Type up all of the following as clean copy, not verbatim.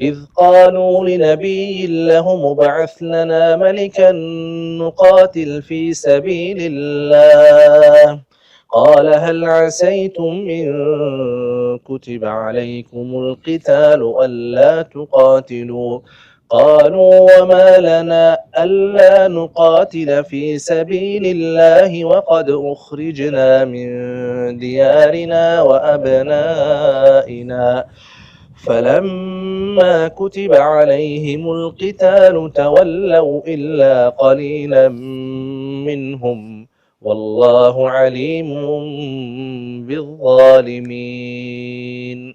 إذ قالوا لنبي له مبعث لنا ملكا نقاتل في سبيل الله قال هل عسيتم إن كتب عليكم القتال ألا تقاتلوا قالوا وما لنا ألا نقاتل في سبيل الله وقد أخرجنا من ديارنا وأبنائنا فلما كتب عليهم القتال تولوا إلا قليلا منهم والله عليم بالظالمين।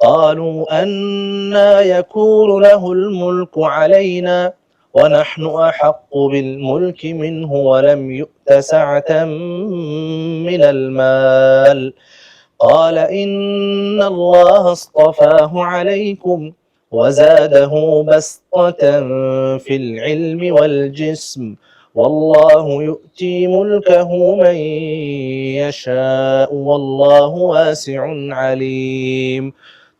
قالوا أنا يكون له الملك علينا ونحن أحق بالملك منه ولم يؤت سعة من المال قال إن الله اصطفاه عليكم وزاده بسطة في العلم والجسم والله يؤتي ملكه من يشاء والله واسع عليم.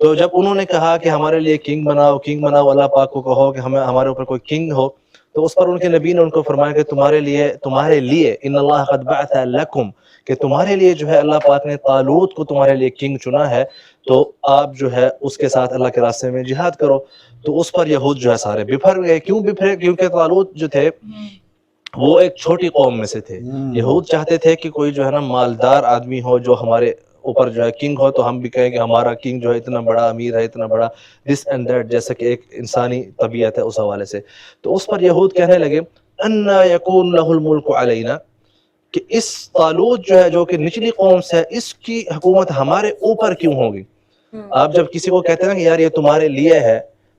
تو جب انہوں نے کہا کہ ہمارے لیے کنگ بناؤ، اللہ پاک کو کہو کہ ہمارے اوپر کوئی کنگ ہو، تو اس پر ان کے نبی نے ان کو فرمایا کہ تمہارے لیے ان اللہ قد بعث لکم، کہ تمہارے لیے جو ہے اللہ پاک نے طالوت کو تمہارے لیے کنگ چنا ہے، تو آپ جو ہے اس کے ساتھ اللہ کے راستے میں جہاد کرو۔ تو اس پر یہود جو ہے سارے بپھر گئے۔ کیوں بپھرے؟ کیونکہ طالوت جو تھے وہ ایک چھوٹی قوم میں سے تھے۔ یہود چاہتے تھے کہ کوئی جو ہے نا مالدار آدمی ہو جو ہمارے اوپر جو ہے کنگ ہو، تو ہم بھی کہیں کہ ہمارا کنگ جو ہے اتنا بڑا امیر ہے، اتنا بڑا دس اینڈ دیٹ، جیسا کہ ایک انسانی طبیعت ہے اس حوالے سے۔ تو اس پر یہود کہنے لگے انا یکون لہ الملک علینا، کہ اس طالوت جو ہے جو کہ نچلی قوم سے ہے، اس کی حکومت ہمارے اوپر کیوں ہوگی؟ آپ جب کسی کو کہتے ہیں نا کہ یار یہ تمہارے لیے ہے،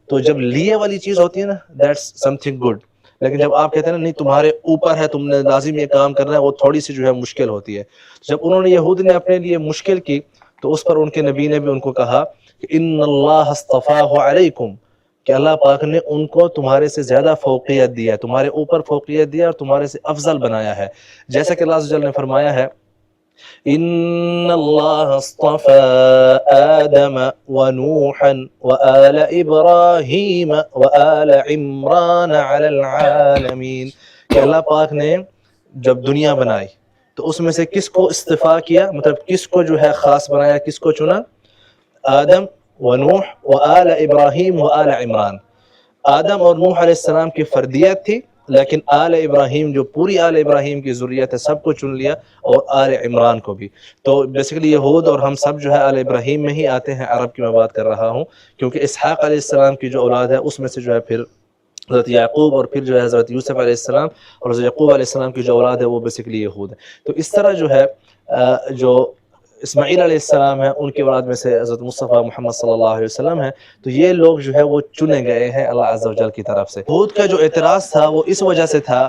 تو جب لیے والی چیز ہوتی ہے نا دیٹس سم تھنگ گڈ، لیکن جب آپ کہتے ہیں نا نہیں تمہارے اوپر ہے، تم نے لازم یہ کام کرنا ہے، وہ تھوڑی سی جو ہے مشکل ہوتی ہے۔ جب انہوں نے یہود نے اپنے لیے مشکل کی، تو اس پر ان کے نبی نے بھی ان کو کہا کہ ان اللہ اصطفاہ علیکم، کہ اللہ پاک نے ان کو تمہارے سے زیادہ فوقیت دی ہے، تمہارے اوپر فوقیت دی ہے اور تمہارے سے افضل بنایا ہے، جیسا کہ اللہ عز و جل نے فرمایا ہے ان اللہ اصطفى آدم ونوحا وآل ابراہیم وآل عمران علی العالمین، کہ اللہ پاک نے جب دنیا بنائی تو اس میں سے کس کو اصطفیٰ کیا، مطلب کس کو جو ہے خاص بنایا، کس کو چنا؟ آدم ونوح وآل ابراہیم وآل عمران۔ آدم اور نوح علیہ السلام کی فردیت تھی، لیکن آل ابراہیم جو پوری آل ابراہیم کی ذریت ہے سب کو چن لیا، اور آل عمران کو بھی۔ تو بیسیکلی یہود اور ہم سب جو ہے آل ابراہیم میں ہی آتے ہیں، عرب کی میں بات کر رہا ہوں، کیونکہ اسحاق علیہ السلام کی جو اولاد ہے اس میں سے جو ہے پھر حضرت یعقوب اور پھر جو ہے حضرت یوسف علیہ السلام اور حضرت یعقوب علیہ السلام کی جو اولاد ہے وہ بیسیکلی یہود ہے۔ تو اس طرح جو ہے جو اسماعیل علیہ السلام ہے ان کی اولاد میں سے حضرت مصطفیٰ محمد صلی اللہ علیہ وسلم ہے، تو یہ لوگ جو ہے وہ چنے گئے ہیں اللہ عز و جل کی طرف سے۔ یہود کا جو اعتراض تھا وہ اس وجہ سے تھا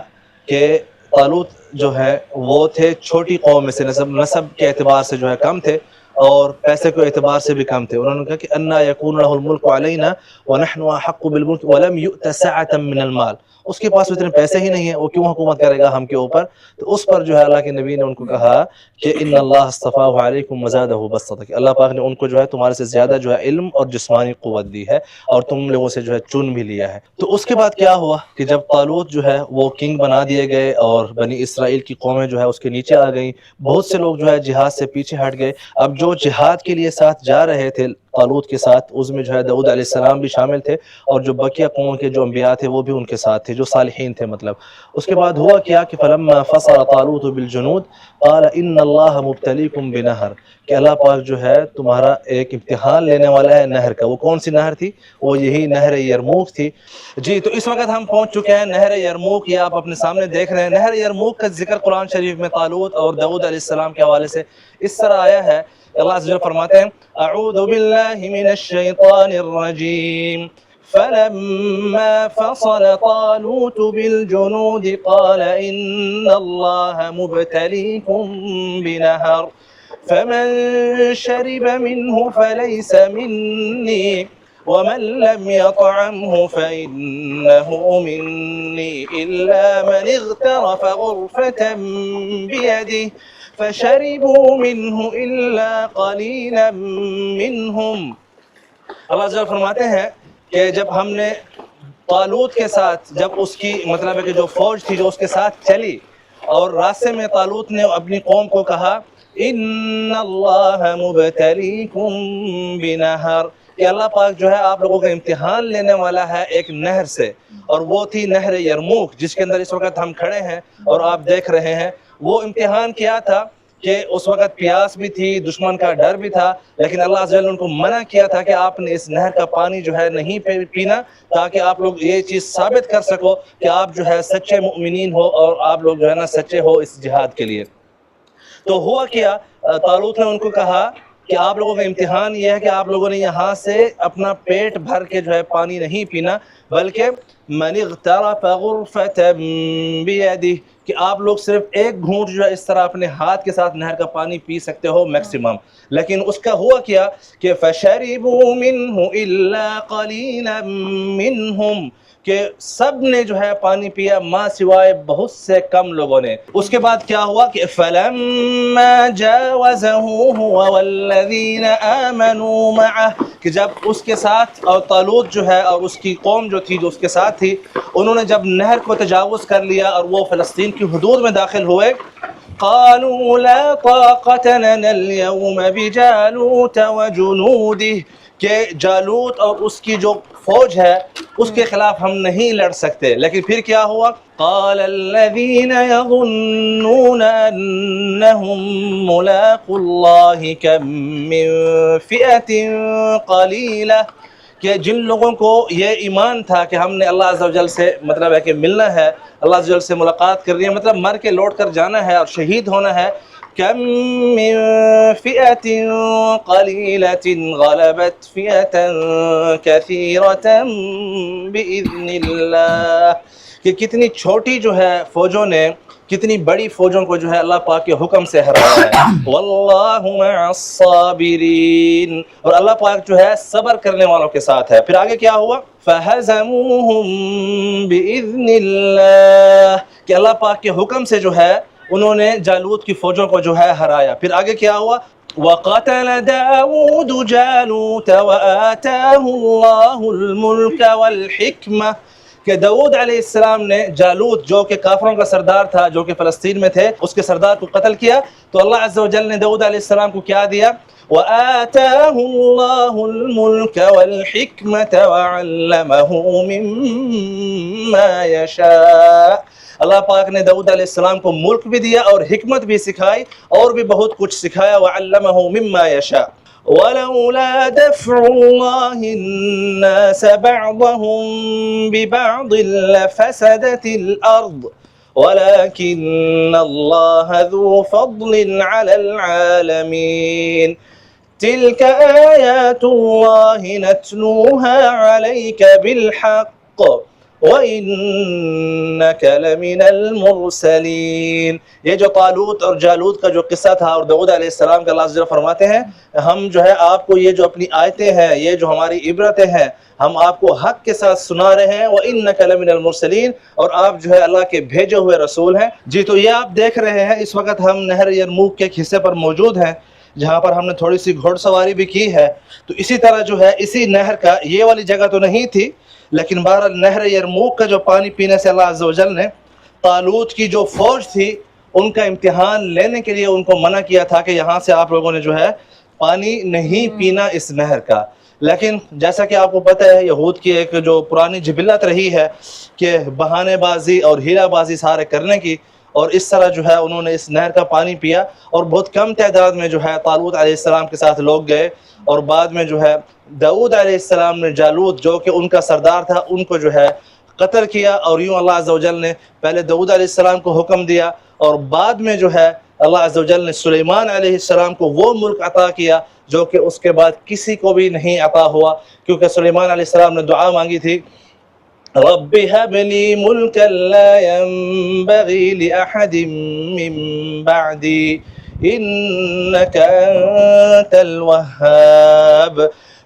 کہ طالوت جو ہے وہ تھے چھوٹی قوم میں سے، نسب کے اعتبار سے جو ہے کم تھے اور پیسے کے اعتبار سے بھی کم تھے۔ انہوں نے کہا کہ انا یکون لہ الملک علینا ونحن احق بالملک ولم یؤت سعة من المال، اس کے پاس اتنے پیسے ہی نہیں ہیں، وہ کیوں حکومت کرے گا ہم کے اوپر؟ تو اس پر جو ہے اللہ کے نبی نے ان کو کہا کہ ان اللہ اصطفاہ علیکم وزادہ بسطۃ، کہ اللہ پاک نے ان کو جو ہے تمہارے سے زیادہ جو ہے علم اور جسمانی قوت دی ہے اور تم لوگوں سے جو ہے چن بھی لیا ہے۔ تو اس کے بعد کیا ہوا کہ جب طالوت جو ہے وہ کنگ بنا دیے گئے اور بنی اسرائیل کی قومیں جو ہے اس کے نیچے آ گئیں، بہت سے لوگ جو ہے جہاد سے پیچھے ہٹ گئے۔ اب جو جہاد کے لیے ساتھ جا رہے تھے طالوت کے ساتھ، اس میں جو ہے داؤد علیہ السلام بھی شامل تھے، اور جو بقیہ قوم کے جو انبیاء تھے وہ بھی ان کے ساتھ تھے، جو صالحین تھے مطلب۔ اس کے بعد ہوا کیا کہ فلما فصل طالوت بالجنود قال ان اللہ مبتلیکم بنہر، کہ اللہ پاک جو ہے تمہارا ایک امتحان لینے والا ہے نہر کا۔ وہ کون سی نہر تھی؟ وہ یہی نہر یرموک تھی۔ جی تو اس وقت ہم پہنچ چکے ہیں نہر یرموک، یہ آپ اپنے سامنے دیکھ رہے ہیں۔ نہر یرموک کا ذکر قرآن شریف میں طالوت اور داؤد علیہ السلام کے حوالے سے اس طرح آیا ہے، اللہ عز و جل فرماتے ہیں اعوذ باللہ من الشیطان الرجیم فلما فصل طالوت بالجنود قال ان اللہ مبتلیکم بنہر فمن شرب منه فليس مني ومن لم يطعمه فإنه مني إلا من اغترف غرفة بيده فشربوا منه إلا قليلا منهم۔ اللہ عز و جل فرماتے ہیں کہ جب ہم نے طالوت کے ساتھ، جب اس کی مطلب ہے کہ جو فوج تھی جو اس کے ساتھ چلی، اور راستے میں طالوت نے اپنی قوم کو کہا ان اللہ مبتلیکم بنہر، کہ اللہ پاک جو ہے آپ لوگوں کا امتحان لینے والا ہے ایک نہر سے، اور وہ تھی نہر یرموک جس کے اندر اس وقت ہم کھڑے ہیں اور آپ دیکھ رہے ہیں۔ وہ امتحان کیا تھا کہ اس وقت پیاس بھی تھی، دشمن کا ڈر بھی تھا، لیکن اللہ عز و جل نے ان کو منع کیا تھا کہ آپ نے اس نہر کا پانی جو ہے نہیں پینا، تاکہ آپ لوگ یہ چیز ثابت کر سکو کہ آپ جو ہے سچے مؤمنین ہو اور آپ لوگ جو ہے نا سچے ہو اس جہاد کے لیے۔ تو ہوا کیا، طالوت نے ان کو کہا کہ آپ لوگوں کا امتحان یہ ہے کہ آپ لوگوں نے یہاں سے اپنا پیٹ بھر کے جو ہے پانی نہیں پینا، بلکہ من اغترف غرفة بیدہ، کہ آپ لوگ صرف ایک گھونٹ جو ہے اس طرح اپنے ہاتھ کے ساتھ نہر کا پانی پی سکتے ہو میکسیمم. لیکن اس کا ہوا کیا کہ فشربوا منہ الا قلیلا منہم، کہ سب نے جو ہے پانی پیا ماں سوائے بہت سے کم لوگوں نے. اس کے بعد کیا ہوا کہ فلما جاوزہ هو والذین آمنوا معہ، کہ جب اس کے ساتھ اور طالوت جو ہے اور اس کی قوم جو تھی جو اس کے ساتھ تھی، انہوں نے جب نہر کو تجاوز کر لیا اور وہ فلسطین کی حدود میں داخل ہوئے، قالوا لا طاقة لنا اليوم بجالوت وجنودہ، کہ جالوت اور اس کی جو فوج ہے اس کے خلاف ہم نہیں لڑ سکتے. لیکن پھر کیا ہوا؟ قال الذين يظنون انهم ملاقو الله كم من فئة قليلة، کہ جن لوگوں کو یہ ایمان تھا کہ ہم نے اللہ عز و جل سے مطلب ہے کہ ملنا ہے، اللہ عز و جل سے ملاقات کرنی ہے، مطلب مر کے لوٹ کر جانا ہے اور شہید ہونا ہے، کم من فئة قلیلة غلبت فئة کثیرة بإذن اللہ، کہ کتنی چھوٹی جو ہے فوجوں نے کتنی بڑی فوجوں کو جو ہے اللہ پاک کے حکم سے ہرایا ہے. واللہ مع الصابرین، اور اللہ پاک جو ہے صبر کرنے والوں کے ساتھ ہے. پھر آگے کیا ہوا؟ فہزموہم بإذن اللہ، کہ اللہ پاک کے حکم سے جو ہے انہوں نے جالوت کی فوجوں کو جو ہے ہرایا. پھر آگے کیا ہوا؟ وقتل داود جالوت وآتاہ اللہ الملک والحکمہ، کہ داؤد علیہ السلام نے جالوت جو کہ کافروں کا سردار تھا جو کہ فلسطین میں تھے اس کے سردار کو قتل کیا، تو اللہ عز و جل نے داؤد علیہ السلام کو کیا دیا؟ وآتاہ اللہ الملک والحکمۃ وعلمہ مما یشاء، اللہ پاک نے داؤد علیہ السلام کو ملک بھی دیا اور حکمت بھی سکھائی اور بھی بہت کچھ سکھایا. وعلمہ مما یشاء ولولا دفع الله الناس بعضهم ببعض لفسدت الأرض ولكن الله ذو فضل على العالمين تلك آيات الله نتلوها عليك بالحق وَإِنَّكَ لَمِنَ الْمُرْسَلِينَ. یہ جو طالوت اور جالوت کا جو قصہ تھا اور داؤد علیہ السلام کا اللہ عز و جل فرماتے ہیں ہم جو ہے آپ کو یہ جو اپنی آیتیں ہیں یہ جو ہماری عبرتیں ہیں ہم آپ کو حق کے ساتھ سنا رہے ہیں. وَإِنَّكَ لَمِنَ الْمُرْسَلِينَ، اور آپ جو ہے اللہ کے بھیجے ہوئے رسول ہیں. جی تو یہ آپ دیکھ رہے ہیں اس وقت ہم نہر یرموک کے ایک حصے پر موجود ہیں جہاں پر ہم نے تھوڑی سی گھوڑ سواری بھی کی ہے. تو اسی طرح جو ہے اسی نہر کا یہ والی جگہ تو نہیں تھی لیکن بہرحال نہر یرموک کا جو پانی پینے سے اللہ عز و جل نے طالوت کی جو فوج تھی ان کا امتحان لینے کے لیے ان کو منع کیا تھا کہ یہاں سے آپ لوگوں نے جو ہے پانی نہیں پینا اس نہر کا. لیکن جیسا کہ آپ کو پتہ ہے یہود کی ایک جو پرانی جبلت رہی ہے کہ بہانے بازی اور ہیرا بازی سارے کرنے کی، اور اس طرح جو ہے انہوں نے اس نہر کا پانی پیا اور بہت کم تعداد میں جو ہے طالوت علیہ السلام کے ساتھ لوگ گئے اور بعد میں جو ہے داؤد علیہ السلام نے جالوت جو کہ ان کا سردار تھا ان کو جو ہے قتل کیا. اور یوں اللہ عز و جل نے پہلے داؤد علیہ السلام کو حکم دیا اور بعد میں جو ہے اللہ عز و جل نے سلیمان علیہ السلام کو وہ ملک عطا کیا جو کہ اس کے بعد کسی کو بھی نہیں عطا ہوا، کیونکہ سلیمان علیہ السلام نے دعا مانگی تھی رب هب لي ملكا لا ينبغي لأحد من بعدي إنك أنت الوهاب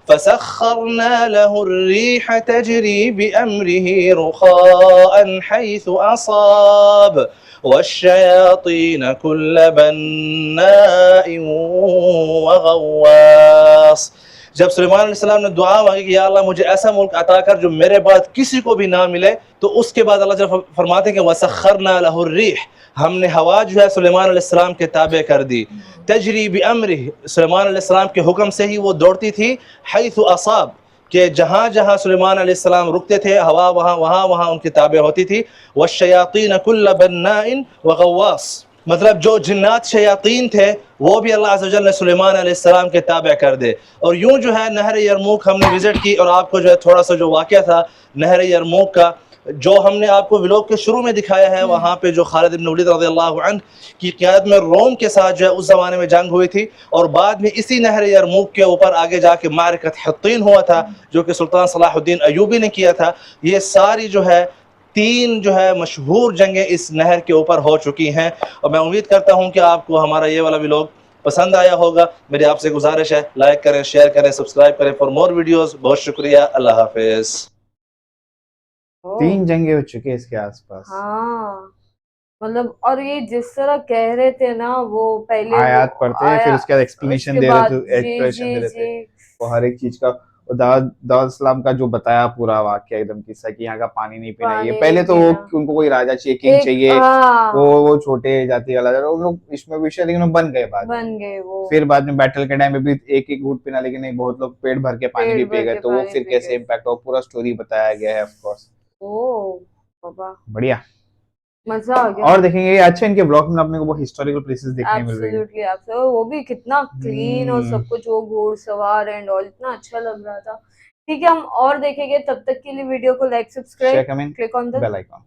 فسخرنا له الريح تجري بأمره رخاء حيث أصاب والشياطين كل بناء وغواص. جب سلیمان علیہ السلام نے دعا مانگی کہ یا اللہ مجھے ایسا ملک عطا کر جو میرے بعد کسی کو بھی نہ ملے، تو اس کے بعد اللہ جل فرماتے ہیں کہ وَسَخَّرْنَا لَهُ الرِّيحَ، ہم نے ہوا جو ہے سلیمان علیہ السلام کے تابع کر دی. تجری بِأَمْرِهِ، سلیمان علیہ السلام کے حکم سے ہی وہ دوڑتی تھی. حیث اصاب، کہ جہاں جہاں سلیمان علیہ السلام رکتے تھے ہوا وہاں ان کی تابع ہوتی تھی. وَالشَّيَاطِينَ كُلَّ بَنَّاءٍ وَغَوَّاصٍ، مطلب جو جنات شیاطین تھے وہ بھی اللہ عز و جل نے سلیمان علیہ السلام کے تابع کر دے. اور یوں جو ہے نہر یرموک ہم نے وزٹ کی اور آپ کو جو ہے تھوڑا سا جو واقعہ تھا نہر یرموک کا جو ہم نے آپ کو ولاگ کے شروع میں دکھایا ہے وہاں پہ جو خالد بن ولید رضی اللہ عنہ کی قیادت میں روم کے ساتھ جو ہے اس زمانے میں جنگ ہوئی تھی، اور بعد میں اسی نہر یرموک کے اوپر آگے جا کے معرکت حطین ہوا تھا جو کہ سلطان صلاح الدین ایوبی نے کیا تھا. یہ ساری جو ہے 3 جو ہے مشہور جنگیں اس نہر کے اوپر ہو چکی ہیں، اور میں امید کرتا ہوں کہ آپ کو ہمارا یہ والا ولاگ پسند آیا ہوگا. میری آپ سے گزارش ہے لائک کریں، شیئر کریں، سبسکرائب کریں فار مور ویڈیوز. بہت شکریہ، اللہ حافظ. 3 جنگیں ہو چکی ہیں اس کے آس پاس. ہاں مطلب اور یہ جس طرح کہہ رہے تھے نا وہ پہلے آیات پڑھتے ہیں پھر اس کے بعد ایکسپلینیشن دے رہے تھے، ایکسپلینیشن دے رہے تھے وہ ہر ایک چیز کا. داؤد السلام کا جو بتایا پورا واقعہ ایک دم قصہ کہ یہاں کا پانی نہیں پینا یہ. پہلے تو ان کو کوئی راجا چاہیے، کنگ چاہیے، وہ چھوٹے جاتی والا ان لوگ اس میں بھی لیکن وہ بن گئے وہ. پھر بعد میں بیٹل کے ٹائم میں بھی ایک ایک گھوٹ پینا، لیکن نہیں بہت لوگ پیٹ بھر کے پانی بھی پی گئے. تو وہ پھر کیسے امپیکٹ ہو پورا سٹوری بتایا گیا ہے. آف کورس بڑھیا مزہ آ گیا. اور دیکھیں گے اچھا ان کے بلاگ میں اپنے کو وہ ہسٹوریکل پلیسز دیکھنے مل رہی ہیں. وہ بھی کتنا کلین اور سب کچھ، وہ گھوڑ سوار اینڈ آل اتنا اچھا لگ رہا تھا. ٹھیک ہے ہم اور دیکھیں گے، تب تک کے لیے ویڈیو کو like, subscribe, click on the bell icon.